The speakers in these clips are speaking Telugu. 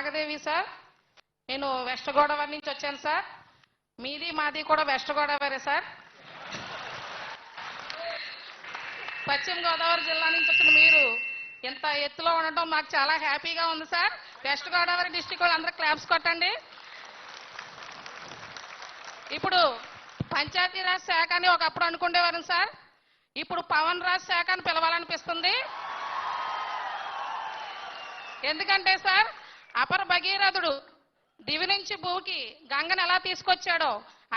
నాగదేవి సార్. నేను వెస్ట్ గోదావరి నుంచి వచ్చాను సార్. మీది మాది కూడా వెస్ట్ గోదావరి సార్. పశ్చిమ గోదావరి జిల్లా నుంచి వచ్చిన మీరు ఇంత ఎత్తులో ఉండటం మాకు చాలా హ్యాపీగా ఉంది సార్. వెస్ట్ గోదావరి డిస్టిక్ వాళ్ళు అందరూ క్లాప్స్ కొట్టండి. ఇప్పుడు పంచాయతీరాజ్ శాఖ అని ఒకప్పుడు అనుకునేవారు సార్. ఇప్పుడు పవన్ రాజ్ శాఖ అని పిలవాలనిపిస్తుంది. ఎందుకంటే సార్, అపర భగీరథుడు దివి నుంచి భూకి గంగను ఎలా తీసుకొచ్చాడో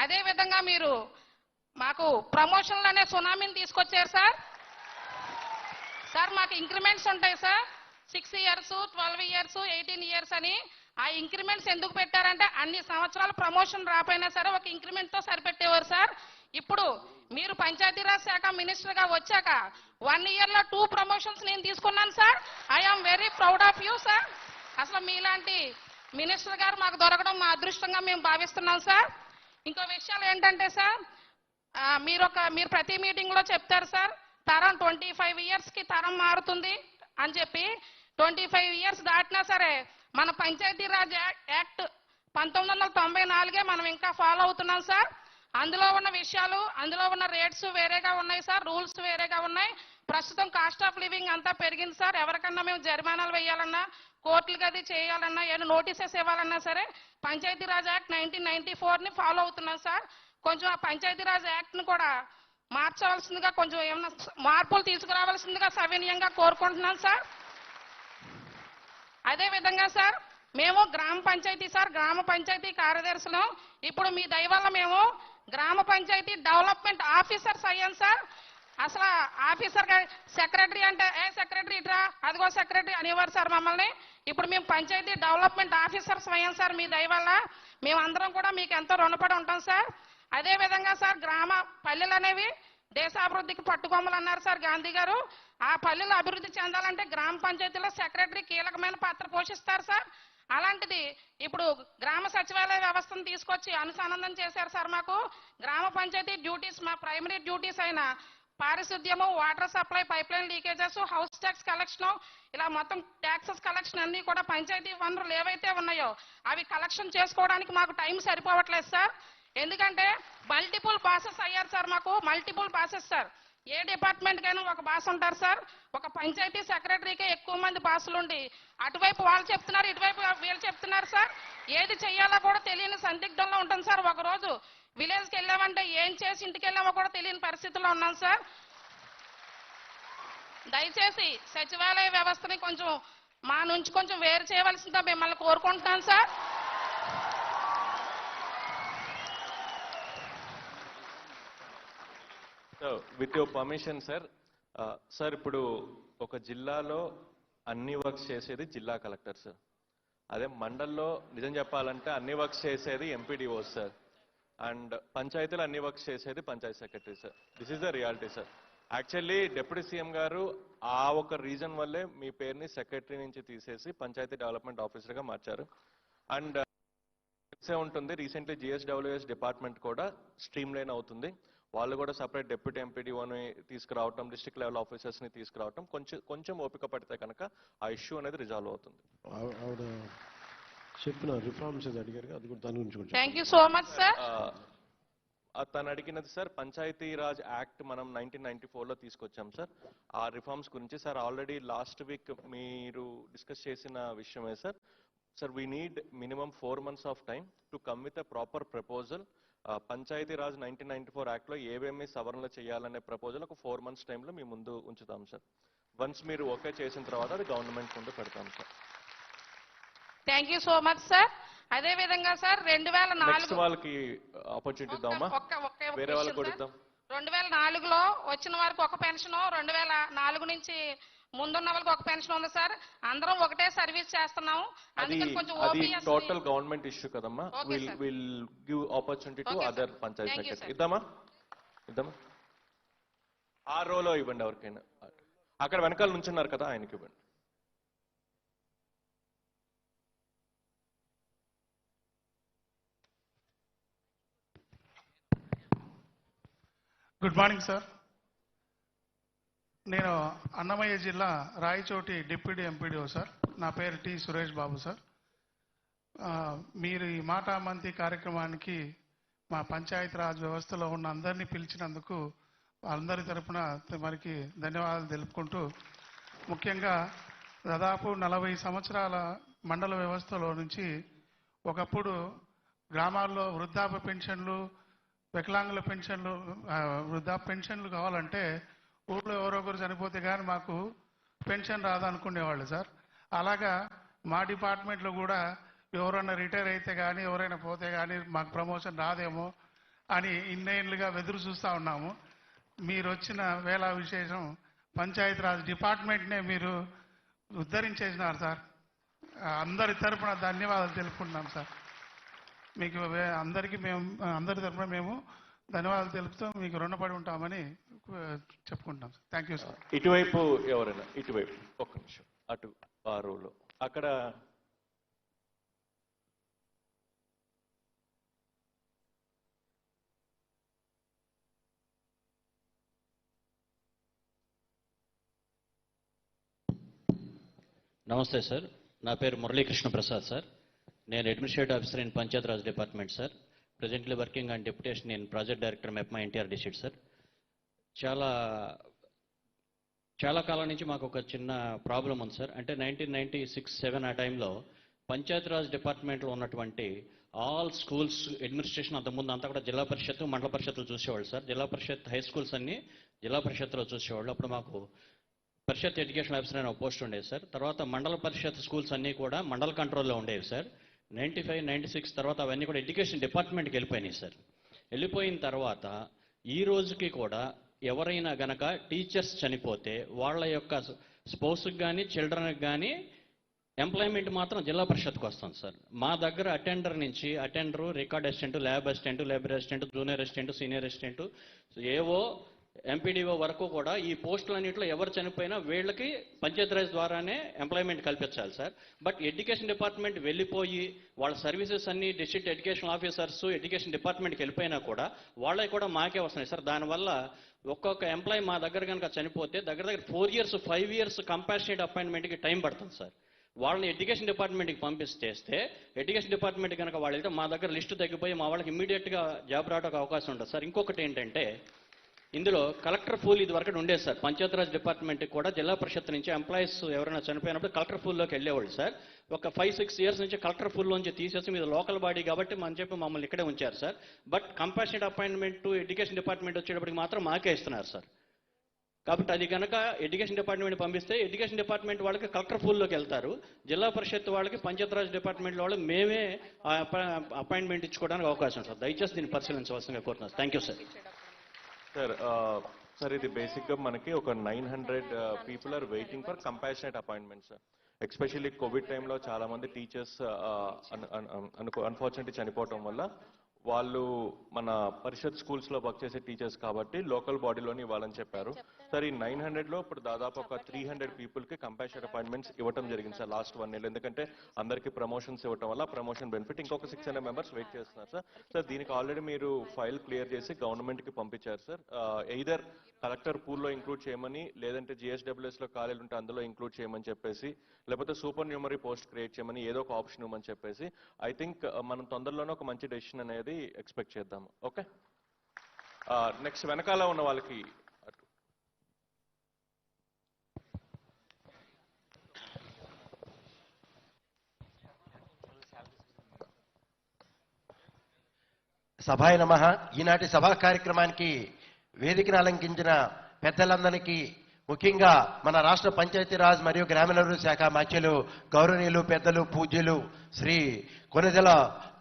అదే విధంగా మీరు మాకు ప్రమోషన్లు అనే సునామీని తీసుకొచ్చారు సార్. సార్ మాకు ఇంక్రిమెంట్స్ ఉంటాయి సార్. 6 years, 12 years, 18 years అని. ఆ ఇంక్రిమెంట్స్ ఎందుకు పెట్టారంటే అన్ని సంవత్సరాలు ప్రమోషన్ రాపోయినా సరే ఒక ఇంక్రిమెంట్ తో సరిపెట్టేవారు సార్. ఇప్పుడు మీరు పంచాయతీరాజ్ శాఖ మినిస్టర్ గా వచ్చాక 1 year లో 2 promotions నేను తీసుకున్నాను sir. I'm very proud of you sir. అసలు మీలాంటి మినిస్టర్ గారు మాకు దొరకడం మా అదృష్టంగా మేము భావిస్తున్నాం సార్. ఇంకో విషయాలు ఏంటంటే సార్, మీరు ప్రతి మీటింగ్ లో చెప్తారు సార్, తరం 25 years కి తరం మారుతుంది అని చెప్పి. 25 years దాటినా సరే మన పంచాయతీరాజ్ యాక్ట్ 1994 మనం ఇంకా ఫాలో అవుతున్నాం సార్. అందులో ఉన్న విషయాలు, అందులో ఉన్న రేట్స్ వేరేగా ఉన్నాయి సార్, రూల్స్ వేరేగా ఉన్నాయి. ప్రస్తుతం కాస్ట్ ఆఫ్ లివింగ్ అంతా పెరిగింది సార్. ఎవరికన్నా మేము జరిమానాలు వేయాలన్నా, కోర్టులకు అది చేయాలన్నా, ఏమైనా నోటీసెస్ ఇవ్వాలన్నా సరే పంచాయతీరాజ్ యాక్ట్ 1994ని ఫాలో అవుతున్నాం సార్. కొంచెం ఆ పంచాయతీరాజ్ యాక్ట్ని కూడా మార్చవలసిందిగా, కొంచెం ఏమైనా మార్పులు తీసుకురావాల్సిందిగా సవినయంగా కోరుకుంటున్నాం సార్. అదే విధంగా సార్, మేము గ్రామ పంచాయతీ సార్, గ్రామ పంచాయతీ కార్యదర్శులు. ఇప్పుడు మీ దయ వల్ల మేము గ్రామ పంచాయతీ డెవలప్మెంట్ ఆఫీసర్స్ అయ్యాం సార్. అసలు ఆఫీసర్ సెక్రటరీ అంటే సెక్రటరీ ఇట్రా, అదిగో సెక్రటరీ అనేవారు సార్ మమ్మల్ని. ఇప్పుడు మేము పంచాయతీ డెవలప్మెంట్ ఆఫీసర్స్ అయ్యాం సార్ మీ దయ వల్ల. మేమందరం కూడా మీకు ఎంతో రుణపడి ఉంటాం సార్. అదే విధంగా సార్, గ్రామ పల్లెలు అనేవి దేశాభివృద్ధికి పట్టుకొమ్మలు అన్నారు సార్ గాంధీ గారు. ఆ పల్లెలు అభివృద్ధి చెందాలంటే గ్రామ పంచాయతీలో సెక్రటరీ కీలకమైన పాత్ర పోషిస్తారు సార్. అలాంటిది ఇప్పుడు గ్రామ సచివాలయ వ్యవస్థను తీసుకొచ్చి అనుసంధానం చేశారు సార్. మాకు గ్రామ పంచాయతీ డ్యూటీస్, మా ప్రైమరీ డ్యూటీస్ అయిన పారిశుద్ధ్యము, water supply, pipe line leakages, house tax collection, ఇలా మొత్తం ట్యాక్సెస్ కలెక్షన్ అన్ని కూడా పంచాయతీ వనరులు ఏవైతే ఉన్నాయో అవి కలెక్షన్ చేసుకోవడానికి మాకు టైం సరిపోవట్లేదు సార్. ఎందుకంటే మల్టిపుల్ బాసెస్ అయ్యారు సార్. మాకు మల్టిపుల్ బాసెస్ సార్. ఏ డిపార్ట్మెంట్ కైనా ఒక బాస్ ఉంటారు సార్. ఒక పంచాయతీ సెక్రటరీకే ఎక్కువ మంది బాసులు ఉండి అటువైపు వాళ్ళు చెప్తున్నారు, ఇటువైపు వీళ్ళు చెప్తున్నారు సార్. ఏది చెయ్యాలో కూడా తెలియని సందిగ్ధంలో ఉంటుంది సార్. ఒకరోజు విలేజ్కి వెళ్ళామంటే ఏం చేసి ఇంటికి వెళ్ళామో కూడా తెలియని పరిస్థితిలో ఉన్నాం సార్. దయచేసి సచివాలయ వ్యవస్థని కొంచెం మా నుంచి కొంచెం వేరు చేయవలసిందిగా మిమ్మల్ని కోరుకుంటున్నాను sir. With your permission sir, sir ఇప్పుడు ఒక జిల్లాలో అన్ని వర్క్స్ చేసేది జిల్లా కలెక్టర్ సార్. అదే మండల్లో నిజం చెప్పాలంటే అన్ని వర్క్స్ చేసేది ఎంపీడీఓ సార్. అండ్ పంచాయతీలో అన్ని వర్క్స్ చేసేది Panchayat secretary sir. This is the reality sir. Actually deputy CM గారు ఆ ఒక రీజన్ వల్లే మీ పేరుని సెక్రటరీ నుంచి తీసేసి పంచాయతీ డెవలప్మెంట్ ఆఫీసర్గా మార్చారు. అండ్ తెలిసే ఉంటుంది, రీసెంట్లీ జిఎస్డబ్ల్యూఎస్ డిపార్ట్మెంట్ కూడా స్ట్రీమ్ లైన్ అవుతుంది. వాళ్ళు కూడా సపరేట్ డిప్యూటీ ఎంపీడీఓని తీసుకురావటం, డిస్ట్రిక్ట్ లెవెల్ ఆఫీసర్స్ని తీసుకురావటం, కొంచెం ఓపిక పడితే కనుక ఆ ఇష్యూ అనేది రిజాల్వ్ అవుతుంది. చెప్పిన రిఫార్మ్స్ అడిగారు, అది కూడా దాని గురించి. Thank you so much sir. తను అడిగినది సార్, పంచాయతీరాజ్ యాక్ట్ మనం 1994లో తీసుకొచ్చాం సార్. ఆ రిఫార్మ్స్ గురించి సార్ ఆల్రెడీ లాస్ట్ వీక్ మీరు డిస్కస్ చేసిన విషయమే sir. Sir we need minimum 4 months of time to come with a proper proposal. Panchayati Raj 1994 యాక్ట్లో ఏమేమి సవరణలు చేయాలనే ప్రపోజల్ ఒక 4 months టైంలో మీ ముందు ఉంచుతాం సార్. వన్స్ మీరు ఓకే చేసిన తర్వాత అది గవర్నమెంట్ ముందు పెడతాం sir. Thank you so much sir. అదే విధంగా సార్ 2004 వాళ్ళకి ఆపర్చునిటీ ఇద్దామా, వేరే వాళ్ళకి కూడా ఇద్దాం. 2004లో వచ్చిన వారికి ఒక పెన్షన్, 2004 నుంచి ముందున్న వాళ్ళకి ఒక పెన్షన్ ఉంది సార్. అందరం ఒకటే సర్వీస్ చేస్తున్నాము. అందుకని కొంచెం ఓపీఎస్ టోటల్ గవర్నమెంట్ ఇష్యూ కదమ్మా. Will give opportunity to other panchayat secretary. ఇద్దామా ఆ రోలో ఇవ్వండి ఎవరికైనా. అక్కడ వెనకాల నుంచున్నారు కదా, ఆయనకి ఇవ్వండి. Good morning sir. నేను అన్నమయ్య జిల్లా రాయచోటి డిప్యూటీ ఎంపీడీఓ సార్. నా పేరు టి సురేష్ బాబు సార్. మీరు ఈ మాట మంతి కార్యక్రమానికి మా పంచాయతీరాజ్ వ్యవస్థలో ఉన్న అందరినీ పిలిచినందుకు అందరి తరపున మరికి ధన్యవాదాలు తెలుపుకుంటూ, ముఖ్యంగా దాదాపు 40 సంవత్సరాల మండల వ్యవస్థలో నుంచి ఒకప్పుడు గ్రామాల్లో వృద్ధాప్య పెన్షన్లు, వికలాంగుల పెన్షన్లు, వృద్ధాప్య పెన్షన్లు కావాలంటే ఊళ్ళో ఎవరొకరు చనిపోతే కానీ మాకు పెన్షన్ రాదనుకునేవాళ్ళు సార్. అలాగా మా డిపార్ట్మెంట్లో కూడా ఎవరైనా రిటైర్ అయితే కానీ ఎవరైనా పోతే కానీ మాకు ప్రమోషన్ రాదేమో అని ఇన్నేళ్లుగా ఎదురు చూస్తూ ఉన్నాము. మీరు వచ్చిన వేళ విశేషం పంచాయతీరాజ్ డిపార్ట్మెంట్నే మీరు ఉద్ధరించేసినారు సార్. అందరి తరఫున ధన్యవాదాలు తెలుపుకుంటున్నాం సార్. మీకు అందరి తరఫున మేము ధన్యవాదాలు తెలుపుతూ మీకు రుణపడి ఉంటామని చెప్పుకుంటున్నాం సార్. Thank you sir. ఇటువైపు ఎవరైనా, ఇటువైపు ఒక్క నిమిషం, అటు ఆ రోలో అక్కడ నమస్తే సార్. నా పేరు మురళీకృష్ణ ప్రసాద్ సార్. నేను administrative officer in Panchayat Raj department sir. Presently working on deputation in project director MEPMA NTR district sir. చాలా కాలం నుంచి మాకు ఒక చిన్న ప్రాబ్లం ఉంది సార్. అంటే 1996-97 ఆ టైంలో పంచాయత్ రాజ్ డిపార్ట్మెంట్లో ఉన్నటువంటి ఆల్ స్కూల్స్ అడ్మినిస్ట్రేషన్ అంతకుముందు అంతా కూడా జిల్లా పరిషత్, మండల పరిషత్తులు చూసేవాళ్ళు సార్. జిల్లా పరిషత్ హై స్కూల్స్ అన్ని జిల్లా పరిషత్తులో చూసేవాళ్ళు. అప్పుడు మాకు పరిషత్ ఎడ్యుకేషన్ ఆఫీసర్ అనే ఒక పోస్ట్ ఉండేది సార్. తర్వాత మండల పరిషత్ స్కూల్స్ అన్నీ కూడా మండల కంట్రోల్లో ఉండేవి సార్. 95-96 తర్వాత అవన్నీ కూడా ఎడ్యుకేషన్ డిపార్ట్మెంట్కి వెళ్ళిపోయినాయి సార్. వెళ్ళిపోయిన తర్వాత ఈ రోజుకి కూడా ఎవరైనా గనక టీచర్స్ చనిపోతే వాళ్ళ యొక్క స్పౌస్కి కానీ చిల్డ్రన్కి కానీ ఎంప్లాయ్మెంట్ మాత్రం జిల్లా పరిషత్కి వస్తుంది సార్. మా దగ్గర attender, record assistant, lab assistant, library assistant, junior assistant, senior assistant, ఏవో ఎంపీడీఓ వరకు కూడా ఈ పోస్టులన్నింటిలో ఎవరు చనిపోయినా వీళ్ళకి పంచాయతీరాజ్ ద్వారానే ఎంప్లాయ్మెంట్ కల్పించాలి సార్. బట్ ఎడ్యుకేషన్ డిపార్ట్మెంట్ వెళ్ళిపోయి వాళ్ళ సర్వీసెస్ అన్ని డిస్ట్రిక్ట్ ఎడ్యుకేషన్ ఆఫీసర్స్ ఎడ్యుకేషన్ డిపార్ట్మెంట్కి వెళ్ళిపోయినా కూడా వాళ్ళకి కూడా మాకే వస్తున్నాయి సార్. దానివల్ల ఒక్కొక్క ఎంప్లాయీ మా దగ్గర కనుక చనిపోతే దగ్గర 4 years 5 years కంపాషనేట్ అపాయింట్మెంట్కి టైం పడుతుంది సార్. వాళ్ళని ఎడ్యుకేషన్ డిపార్ట్మెంట్కి పంపిస్తేస్తే ఎడ్యుకేషన్ డిపార్ట్మెంట్ కనుక వాళ్ళు వెళ్తే మా దగ్గర లిస్టు తగ్గిపోయి మా వాళ్ళకి ఇమ్మీడియట్గా జాబ్ రావడానికి అవకాశం ఉంటుంది సార్. ఇంకొకటి ఏంటంటే ఇందులో కలెక్టర్ పూల్ ఇది వరకు ఉండేది సార్. పంచాయతీరాజ్ డిపార్ట్మెంట్కి కూడా జిల్లా పరిషత్ నుంచి ఎంప్లాయీస్ ఎవరైనా చనిపోయినప్పుడు కలెక్టర్ పూల్లోకి వెళ్ళేవాళ్ళు సార్. ఒక 5-6 years నుంచి కలెక్టర్ పూల్లోంచి తీసేసి మీద లోకల్ బాడీ కాబట్టి మనం చెప్పి మమ్మల్ని ఇక్కడే ఉంచారు sir. But compassionate appointment education department వచ్చేటప్పటికి మాత్రం మాకే ఇస్తున్నారు సార్. కాబట్టి అది కనుక ఎడ్యుకేషన్ డిపార్ట్మెంట్ పంపిస్తే ఎడ్యుకేషన్ డిపార్ట్మెంట్ వాళ్ళకి కలెక్టర్ పూల్లోకి వెళ్తారు, జిల్లా పరిషత్ వాళ్ళకి పంచాయతీరాజ్ డిపార్ట్మెంట్ వాళ్ళు మేమే అపాయింట్మెంట్ ఇచ్చుకోవడానికి అవకాశం సార్. దయచేసి దీన్ని పరిశీలించవలసిందిగా కోరుతున్నాను. Thank you sir. సార్ ఇది బేసిక్గా మనకి ఒక 900 people are waiting for compassionate appointment sir. Especially covid టైంలో చాలా మంది టీచర్స్ అన్ఫార్చునేట్లీ చనిపోవటం వల్ల వాళ్ళు మన పరిషత్ స్కూల్స్ లో వర్క్ చేసే టీచర్స్ కాబట్టి లోకల్ బాడీలోని ఇవ్వాలని చెప్పారు సార్. ఈ 900లో ఇప్పుడు దాదాపు ఒక 300 people కి కంపాషనేట్ అపాయింట్మెంట్స్ ఇవ్వడం జరిగింది సార్ లాస్ట్ 1 year. ఎందుకంటే అందరికీ ప్రమోషన్స్ ఇవ్వడం వల్ల ప్రమోషన్ బెనిఫిట్ ఇంకొక 600 members వెయిట్ చేస్తున్నారు సార్. సార్ దీనికి ఆల్రెడీ మీరు ఫైల్ క్లియర్ చేసి గవర్నమెంట్ కి పంపించారు సార్. ఎయిదర్ కలెక్టర్ పూల్లో ఇంక్లూడ్ చేయమని, లేదంటే GSWS లో ఖాళీలు ఉంటే అందులో ఇంక్లూడ్ చేయమని చెప్పేసి, లేకపోతే సూపర్ న్యూమరీ పోస్ట్ క్రియేట్ చేయమని ఏదో ఒక ఆప్షన్ ఇవ్వమని చెప్పేసి ఐ థింక్ మనం తొందరలోనే ఒక మంచి డెసిషన్ అనేది ఎక్స్పెక్ట్ చేద్దాము. ఓకే, నెక్స్ట్ వెనకాల ఉన్న వాళ్ళకి సభాయ నమః. ఈనాటి సభా కార్యక్రమానికి వేదికను అలంకించిన పెద్దలందరికీ, ముఖ్యంగా మన రాష్ట్ర పంచాయతీరాజ్ మరియు గ్రామీణాభివృద్ధి శాఖ మాత్యులు గౌరవనీయులు పెద్దలు పూజ్యులు శ్రీ కొనిదెల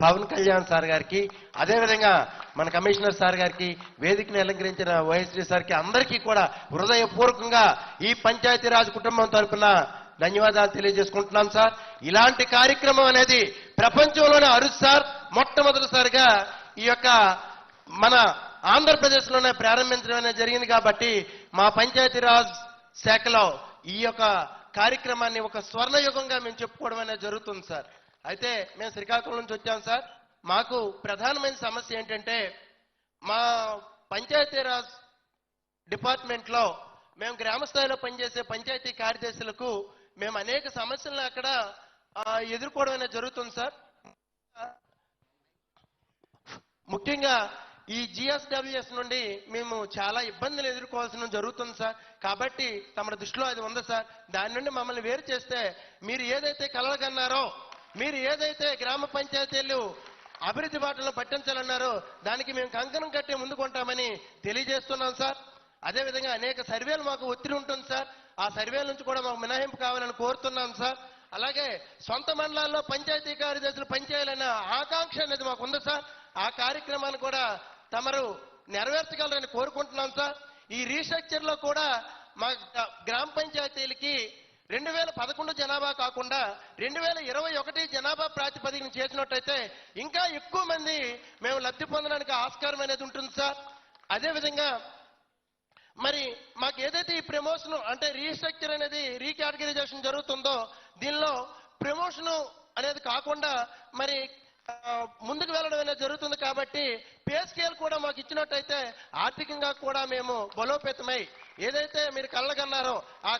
పవన్ కళ్యాణ్ సార్ గారికి, అదేవిధంగా మన కమిషనర్ సార్ గారికి, వేదికను అలంకరించిన OSD సార్కి, అందరికీ కూడా హృదయపూర్వకంగా ఈ పంచాయతీరాజ్ కుటుంబం తరఫున ధన్యవాదాలు తెలియజేసుకుంటున్నాం సార్. ఇలాంటి కార్యక్రమం అనేది ప్రపంచంలోనే అరుదు సార్. మొట్టమొదటిసారిగా ఈ యొక్క మన ఆంధ్రప్రదేశ్లోనే ప్రారంభించడం అనేది జరిగింది కాబట్టి మా పంచాయతీరాజ్ శాఖలో ఈ యొక్క కార్యక్రమాన్ని ఒక స్వర్ణయుగంగా మేము చెప్పుకోవడం అనేది జరుగుతుంది సార్. అయితే మేము శ్రీకాకుళం నుంచి వచ్చాం సార్. మాకు ప్రధానమైన సమస్య ఏంటంటే మా పంచాయతీరాజ్ డిపార్ట్మెంట్లో మేము గ్రామ స్థాయిలో పనిచేసే పంచాయతీ కార్యదర్శులకు మేము అనేక సమస్యలను అక్కడ ఎదుర్కోవడం అనేది జరుగుతుంది సార్. ముఖ్యంగా ఈ జిఎస్డబ్ల్యూఎస్ నుండి మేము చాలా ఇబ్బందులు ఎదుర్కోవాల్సిన జరుగుతుంది సార్. కాబట్టి తమ దృష్టిలో అది ఉంది సార్. దాని నుండి మమ్మల్ని వేరు చేస్తే మీరు ఏదైతే కలలుగన్నారో, మీరు ఏదైతే గ్రామ పంచాయతీలు అభివృద్ధి బాటలో పట్టించాలన్నారో దానికి మేము కంకణం కట్టి ముందుకుంటామని తెలియజేస్తున్నాం సార్. అదేవిధంగా అనేక సర్వేలు మాకు ఒత్తిడి ఉంటుంది సార్. ఆ సర్వేల నుంచి కూడా మాకు మినహాయింపు కావాలని కోరుతున్నాం సార్. అలాగే సొంత మండలాల్లో పంచాయతీ కార్యదర్శులు పనిచేయాలనే ఆకాంక్ష అనేది మాకు ఉంది సార్. ఆ కార్యక్రమాన్ని కూడా తమరు నెరవేర్చగలరని కోరుకుంటున్నాం సార్. ఈ రీస్ట్రక్చర్ లో కూడా మా గ్రామ పంచాయతీలకి 2011 జనాభా కాకుండా 2021 జనాభా ప్రాతిపదికన చేసినట్టయితే ఇంకా ఎక్కువ మంది మేము లబ్ధి పొందడానికి ఆస్కారం అనేది ఉంటుంది సార్. అదేవిధంగా మరి మాకు ఏదైతే ఈ ప్రమోషన్ అంటే రీస్ట్రక్చర్ అనేది రీకేటగరైజేషన్ జరుగుతుందో దీనిలో ప్రమోషన్ అనేది కాకుండా మరి ముందుకు వెళ్ళడం అనేది జరుగుతుంది. కాబట్టి పే స్కేల్ కూడా మాకు ఇచ్చినట్టయితే ఆర్థికంగా కూడా మేము బలోపేతమై ఏదైతే మీరు కళ్ళగన్నారో ఆ